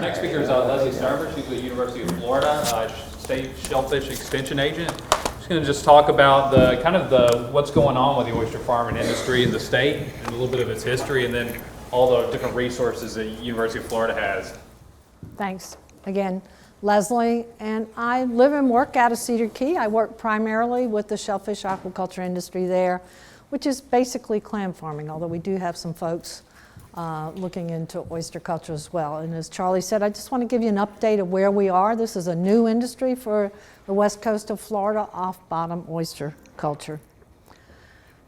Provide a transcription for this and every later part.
Next speaker is Leslie Starver. She's with the University of Florida, State Shellfish Extension Agent. She's going to just talk about what's going on with the oyster farming industry in the state and a little bit of its history, and then all the different resources that University of Florida has. Thanks. Again, Leslie, and I live and work out of Cedar Key. I work primarily with the shellfish aquaculture industry there, which is basically clam farming, although we do have some folks looking into oyster culture as well. And as Charlie said, I just want to give you an update of where we are. This is a new industry for the west coast of Florida, off-bottom oyster culture.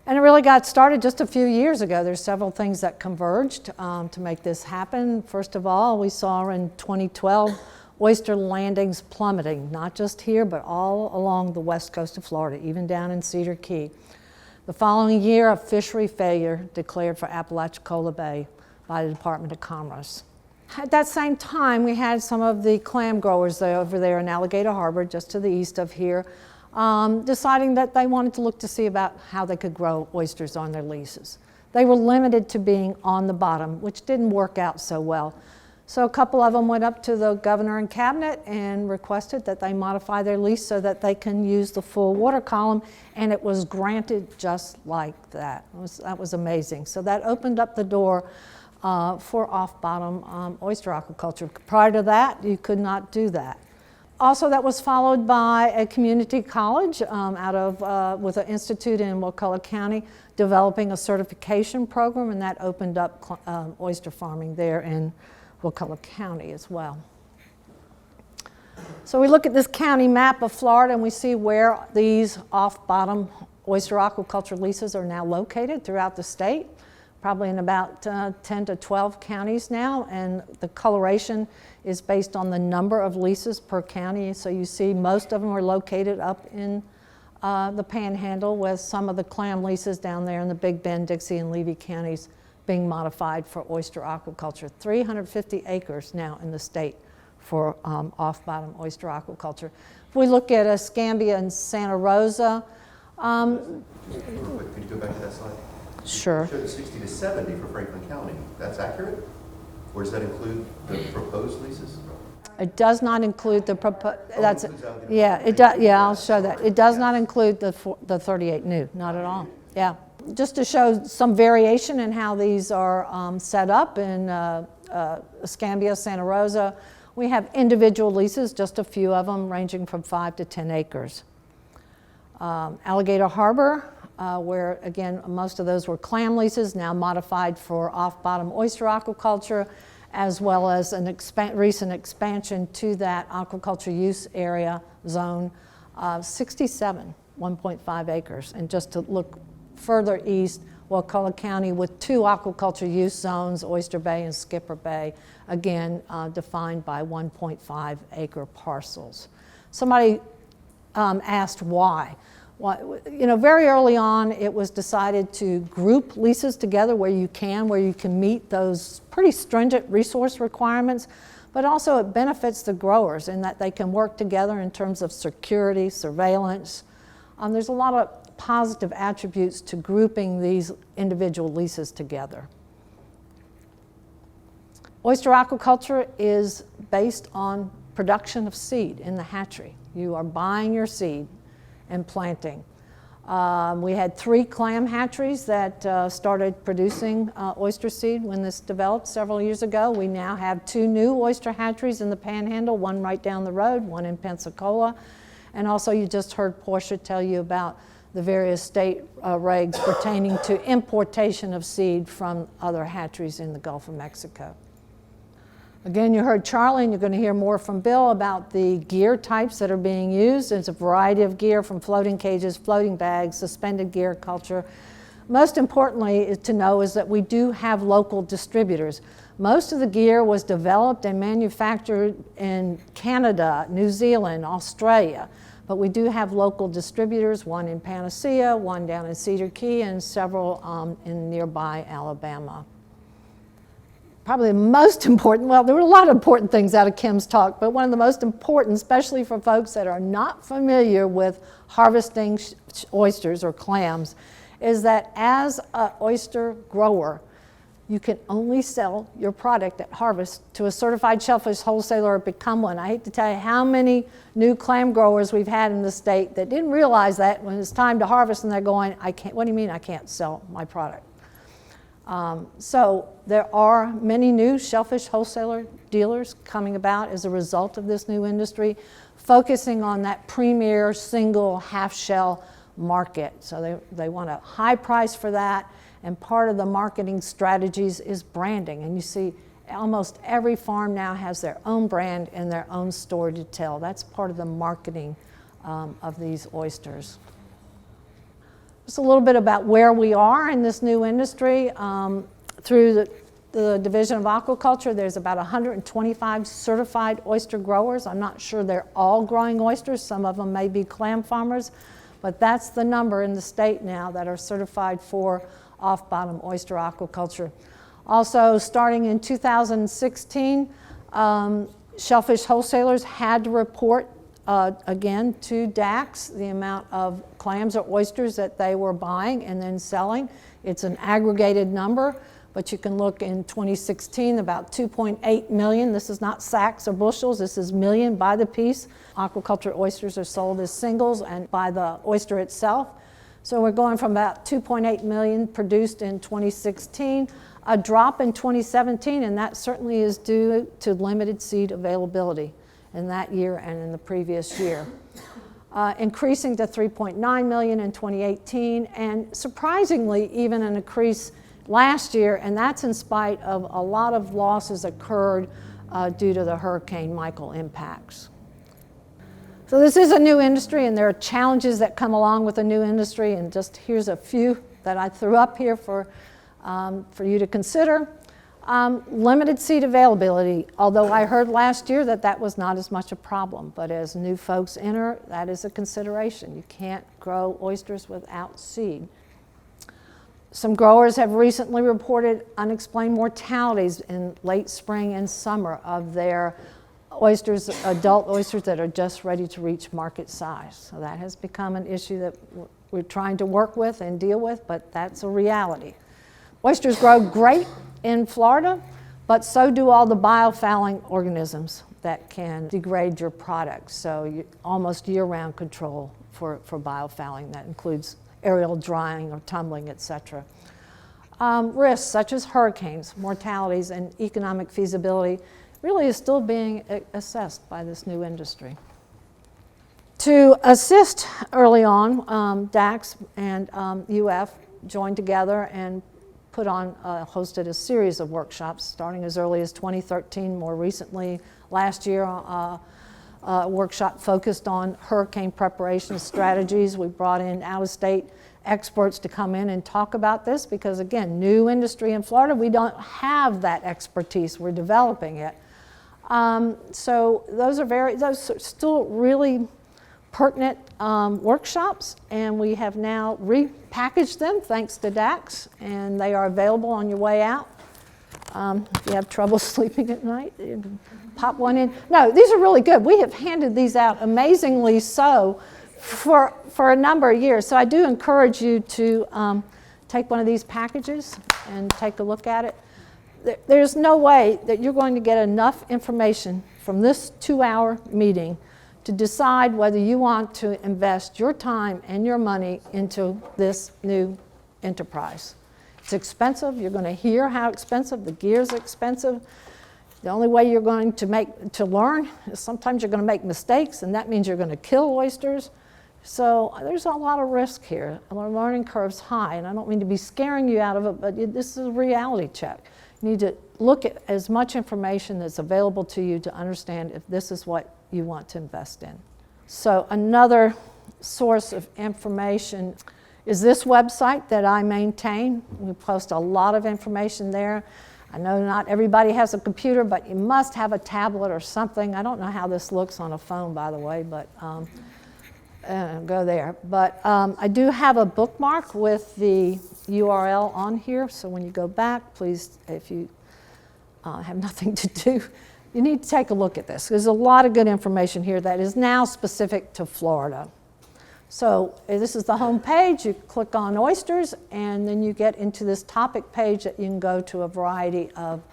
And it really got started just a few years ago. There's several things that converged to make this happen. First of all, we saw in 2012 oyster landings plummeting, not just here, but all along the west coast of Florida, even down in Cedar Key. The following year, a fishery failure declared for Apalachicola Bay by the Department of Commerce. At that same time, we had some of the clam growers over there in Alligator Harbor, just to the east of here, deciding that they wanted to look to see about how they could grow oysters on their leases. They were limited to being on the bottom, which didn't work out so well. So a couple of them went up to the governor and cabinet and requested that they modify their lease so that they can use the full water column, and it was granted just like that. That was amazing. So that opened up the door for off-bottom oyster aquaculture. Prior to that, you could not do that. Also, that was followed by a community college with an institute in Wakulla County developing a certification program, and that opened up oyster farming there in Wakulla County as well. So we look at this county map of Florida and we see where these off-bottom oyster aquaculture leases are now located throughout the state, probably in about 10 to 12 counties now, and the coloration is based on the number of leases per county. So you see most of them are located up in the Panhandle, with some of the clam leases down there in the Big Bend, Dixie, and Levy counties being modified for oyster aquaculture. 350 acres now in the state for off-bottom oyster aquaculture. If we look at Escambia and Santa Rosa. Real quick, could you go back to that slide? Sure. You showed 60 to 70 for Franklin County. That's accurate? Or does that include the proposed leases? It does not include the proposed. Yeah, it does. Yeah, I'll show that. It does not include the 38 new. Not at all. Yeah. Just to show some variation in how these are set up in Escambia, Santa Rosa, we have individual leases, just a few of them, ranging from 5 to 10 acres. Alligator Harbor, where again most of those were clam leases, now modified for off-bottom oyster aquaculture, as well as an recent expansion to that aquaculture use area zone, 67, 1.5 acres. And just to look further east, Wakulla County with 2 aquaculture use zones, Oyster Bay and Skipper Bay, again defined by 1.5 acre parcels. Somebody asked why. Very early on it was decided to group leases together where you can meet those pretty stringent resource requirements, but also it benefits the growers in that they can work together in terms of security, surveillance. There's a lot of positive attributes to grouping these individual leases together. Oyster aquaculture is based on production of seed in the hatchery. You are buying your seed and planting. We had 3 clam hatcheries that started producing oyster seed when this developed several years ago. We now have 2 new oyster hatcheries in the Panhandle, one right down the road, one in Pensacola. And also you just heard Portia tell you about the various state regs pertaining to importation of seed from other hatcheries in the Gulf of Mexico. Again, you heard Charlie, and you're going to hear more from Bill about the gear types that are being used. There's a variety of gear, from floating cages, floating bags, suspended gear culture. Most importantly to know is that we do have local distributors. Most of the gear was developed and manufactured in Canada, New Zealand, Australia. But we do have local distributors, one in Panacea, one down in Cedar Key, and several in nearby Alabama. Probably the most important, well, there were a lot of important things out of Kim's talk, but one of the most important, especially for folks that are not familiar with harvesting oysters or clams, is that as an oyster grower, you can only sell your product at harvest to a certified shellfish wholesaler or become one. I hate to tell you how many new clam growers we've had in the state that didn't realize that when it's time to harvest and they're going, I can't, what do you mean I can't sell my product? So there are many new shellfish wholesaler dealers coming about as a result of this new industry, focusing on that premier single half shell market. So they want a high price for that, and part of the marketing strategies is branding. And you see almost every farm now has their own brand and their own store detail. That's part of the marketing of these oysters. Just a little bit about where we are in this new industry. Through the Division of Aquaculture, there's about 125 certified oyster growers. I'm not sure they're all growing oysters. Some of them may be clam farmers, but that's the number in the state now that are certified for off-bottom oyster aquaculture. Also, starting in 2016, shellfish wholesalers had to report again to DAX the amount of clams or oysters that they were buying and then selling. It's an aggregated number, but you can look in 2016, about 2.8 million. This is not sacks or bushels, this is million by the piece. Aquaculture oysters are sold as singles and by the oyster itself. So we're going from about 2.8 million produced in 2016, a drop in 2017, and that certainly is due to limited seed availability in that year and in the previous year. Increasing to 3.9 million in 2018, and surprisingly even an increase last year, and that's in spite of a lot of losses occurred due to the Hurricane Michael impacts. So this is a new industry, and there are challenges that come along with a new industry, and just here's a few that I threw up here for you to consider. Limited seed availability, although I heard last year that that was not as much a problem, but as new folks enter, that is a consideration. You can't grow oysters without seed. Some growers have recently reported unexplained mortalities in late spring and summer of their oysters, adult oysters that are just ready to reach market size. So that has become an issue that we're trying to work with and deal with, but that's a reality. Oysters grow great in Florida, but so do all the biofouling organisms that can degrade your product. So almost year-round control for biofouling. That includes aerial drying or tumbling, etc. Risks such as hurricanes, mortalities, and economic feasibility really is still being assessed by this new industry. To assist early on, DAX and UF joined together and hosted a series of workshops starting as early as 2013. More recently, last year, a workshop focused on hurricane preparation strategies. We brought in out-of-state experts to come in and talk about this because, again, new industry in Florida, we don't have that expertise. We're developing it. So those are still really pertinent workshops, and we have now repackaged them thanks to DAX, and they are available on your way out. If you have trouble sleeping at night, you can pop one in. No, these are really good. We have handed these out amazingly so for a number of years. So I do encourage you to take one of these packages and take a look at it. There's no way that you're going to get enough information from this 2-hour meeting to decide whether you want to invest your time and your money into this new enterprise. It's expensive. You're going to hear how expensive. The gear's expensive. The only way you're going to learn is sometimes you're going to make mistakes, and that means you're going to kill oysters. So there's a lot of risk here. The learning curve's high, and I don't mean to be scaring you out of it, but this is a reality check. You need to look at as much information that's available to you to understand if this is what you want to invest in. So another source of information is this website that I maintain. We post a lot of information there. I know not everybody has a computer, but you must have a tablet or something. I don't know how this looks on a phone, by the way, but go there. But I do have a bookmark with the URL on here, so when you go back, please, if you have nothing to do, you need to take a look at this. There's a lot of good information here that is now specific to Florida. So this is the home page. You click on oysters, and then you get into this topic page that you can go to a variety of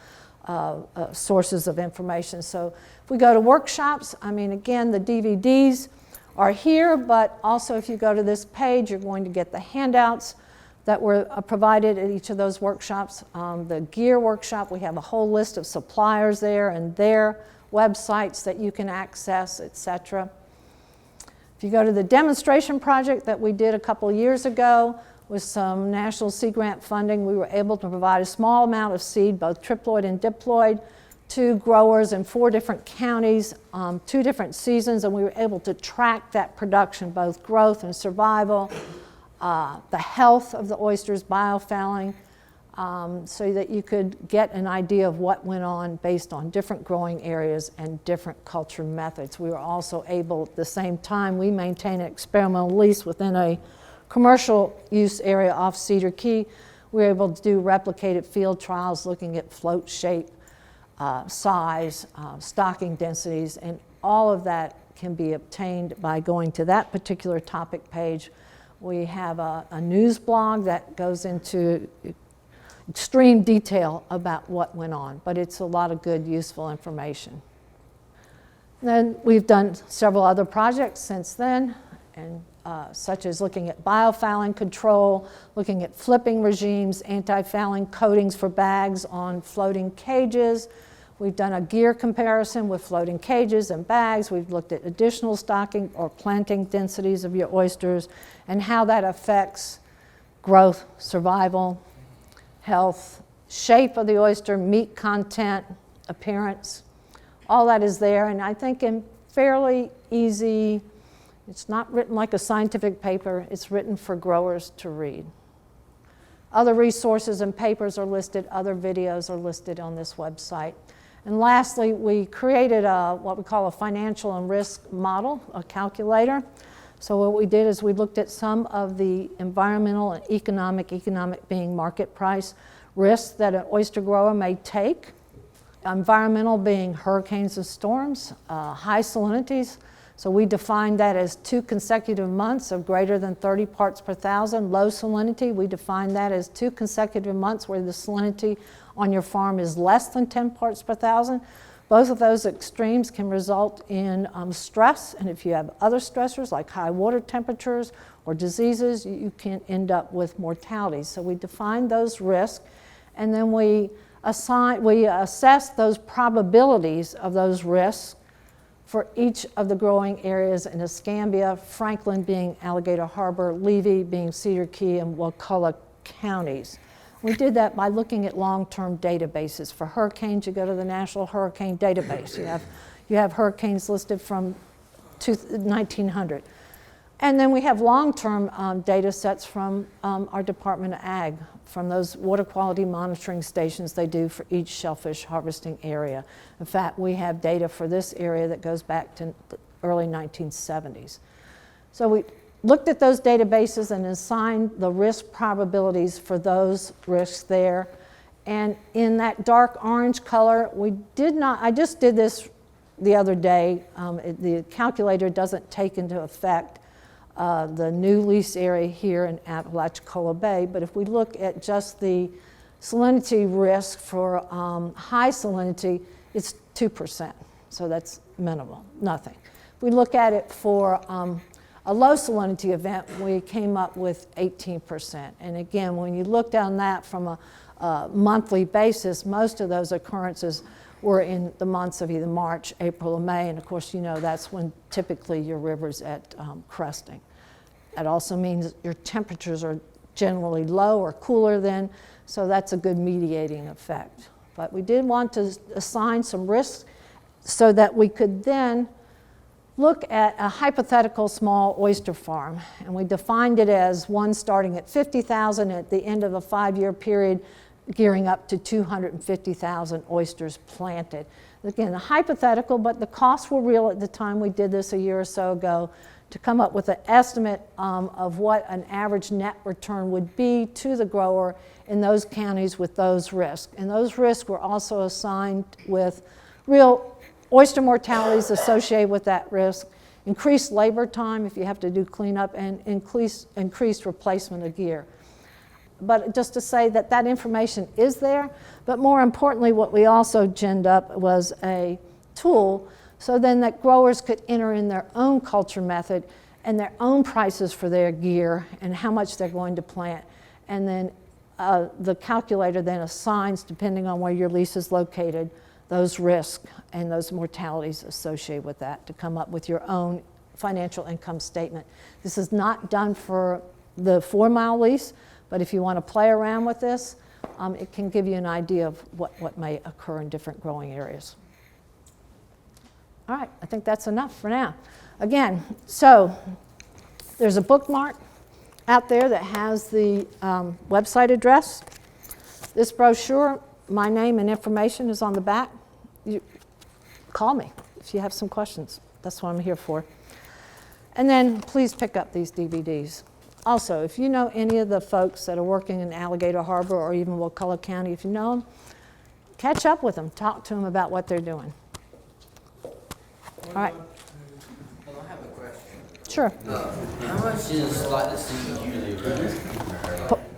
sources of information. So if we go to workshops, I mean, again, the DVDs are here, but also if you go to this page, you're going to get the handouts that were provided at each of those workshops. The gear workshop, we have a whole list of suppliers there and their websites that you can access, etc. If you go to the demonstration project that we did a couple years ago with some National Seed Grant funding, we were able to provide a small amount of seed, both triploid and diploid, to growers in 4 different counties, 2 different seasons, and we were able to track that production, both growth and survival, the health of the oysters, biofouling, so that you could get an idea of what went on based on different growing areas and different culture methods. We were also able, at the same time, we maintain an experimental lease within a commercial use area off Cedar Key. We were able to do replicated field trials looking at float shape, size, stocking densities, and all of that can be obtained by going to that particular topic page. We have a news blog that goes into extreme detail about what went on, but it's a lot of good, useful information. Then we've done several other projects since then, and such as looking at biofouling control, looking at flipping regimes, anti-fouling coatings for bags on floating cages. We've done a gear comparison with floating cages and bags. We've looked at additional stocking or planting densities of your oysters and how that affects growth, survival, health, shape of the oyster, meat content, appearance. All that is there, and I think in fairly easy, it's not written like a scientific paper, it's written for growers to read. Other resources and papers are listed, other videos are listed on this website. And lastly, we created what we call a financial and risk model, a calculator. So what we did is we looked at some of the environmental and economic being market price risks that an oyster grower may take. Environmental being hurricanes and storms, high salinities. So we defined that as 2 consecutive months of greater than 30 parts per thousand. Low salinity, we define that as 2 consecutive months where the salinity on your farm is less than 10 parts per thousand. Both of those extremes can result in stress, and if you have other stressors like high water temperatures or diseases, you can end up with mortality. So we define those risks, and then we assess those probabilities of those risks for each of the growing areas in Escambia, Franklin being Alligator Harbor, Levy being Cedar Key, and Wakulla counties. We did that by looking at long-term databases. For hurricanes, you go to the National Hurricane Database. You have hurricanes listed from 1900. And then we have long-term data sets from our Department of Ag, from those water quality monitoring stations they do for each shellfish harvesting area. In fact, we have data for this area that goes back to the early 1970s. So we looked at those databases and assigned the risk probabilities for those risks there. And in that dark orange color, I just did this the other day. The calculator doesn't take into effect the new lease area here in Apalachicola Bay, but if we look at just the salinity risk for high salinity, it's 2%, so that's minimal, nothing. If we look at it for a low salinity event, we came up with 18%. And again, when you look down that from a monthly basis, most of those occurrences were in the months of either March, April, or May, and of course, you know that's when typically your river's at cresting. That also means your temperatures are generally low or cooler then, so that's a good mediating effect. But we did want to assign some risks so that we could then look at a hypothetical small oyster farm, and we defined it as one starting at 50,000 at the end of a 5-year period, gearing up to 250,000 oysters planted. Again, a hypothetical, but the costs were real at the time we did this a year or so ago to come up with an estimate of what an average net return would be to the grower in those counties with those risks. And those risks were also assigned with real oyster mortalities associated with that risk increased labor time if you have to do cleanup, and increased replacement of gear. But just to say that that information is there, but more importantly, what we also ginned up was a tool so then that growers could enter in their own culture method and their own prices for their gear and how much they're going to plant. And then the calculator then assigns, depending on where your lease is located, those risks and those mortalities associated with that to come up with your own financial income statement. This is not done for the 4-mile lease, but if you want to play around with this, it can give you an idea of what may occur in different growing areas. All right, I think that's enough for now. Again, so there's a bookmark out there that has the website address. This brochure, my name and information is on the back. You call me if you have some questions. That's what I'm here for. And then please pick up these DVDs. Also, if you know any of the folks that are working in Alligator Harbor or even Wakulla County, if you know them, catch up with them, talk to them about what they're doing. All right. I have a question. Sure. How much is like the seeds usually?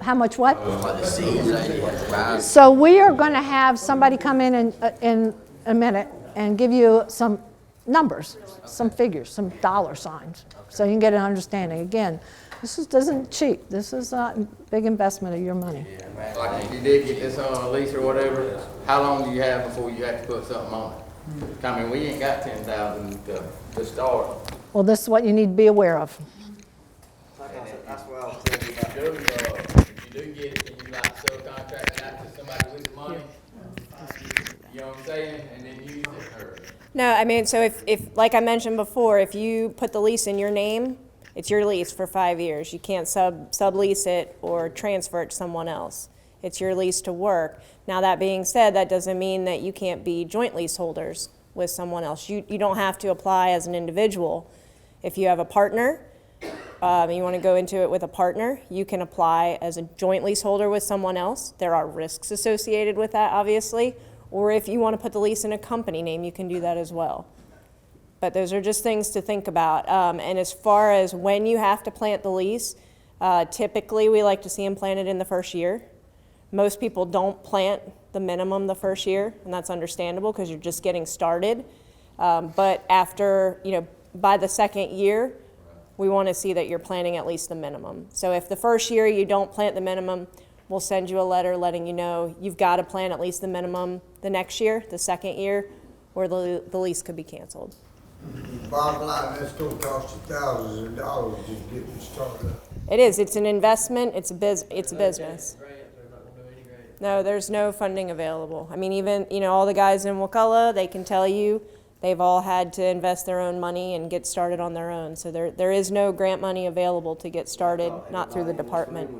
How much what? Like the seeds that you buy? So we are going to have somebody come in a minute and give you some numbers, some figures, some dollar signs, so you can get an understanding. Again, this isn't cheap. This is a big investment of your money. Like if you did get this on a lease or whatever, how long do you have before you have to put something on it? I mean, we ain't got 10,000 to start. Well, this is what you need to be aware of. That's what I was telling you about. If you do get it, and you like subcontract it out to somebody with the money, you know what I'm saying, and then use it, or? No, I mean, so if like I mentioned before, if you put the lease in your name, it's your lease for 5 years. You can't sublease it or transfer it to someone else. It's your lease to work. Now, that being said, that doesn't mean that you can't be joint leaseholders with someone else. You don't have to apply as an individual. If you have a partner, you want to go into it with a partner, you can apply as a joint leaseholder with someone else. There are risks associated with that, obviously. Or if you want to put the lease in a company name, you can do that as well. But those are just things to think about. And as far as when you have to plant the lease, typically we like to see them planted in the first year. Most people don't plant the minimum the first year, and that's understandable because you're just getting started. But after, by the second year, we want to see that you're planting at least the minimum. So if the first year you don't plant the minimum, we'll send you a letter letting you know you've got to plant at least the minimum the next year, the second year, or the lease could be canceled. Bottom line, that's going to cost you thousands of dollars to get you started. It is. It's an investment. It's a business. No, there's no funding available. I mean, even, all the guys in Wakulla, they can tell you they've all had to invest their own money and get started on their own. So there is no grant money available to get started, not through the department.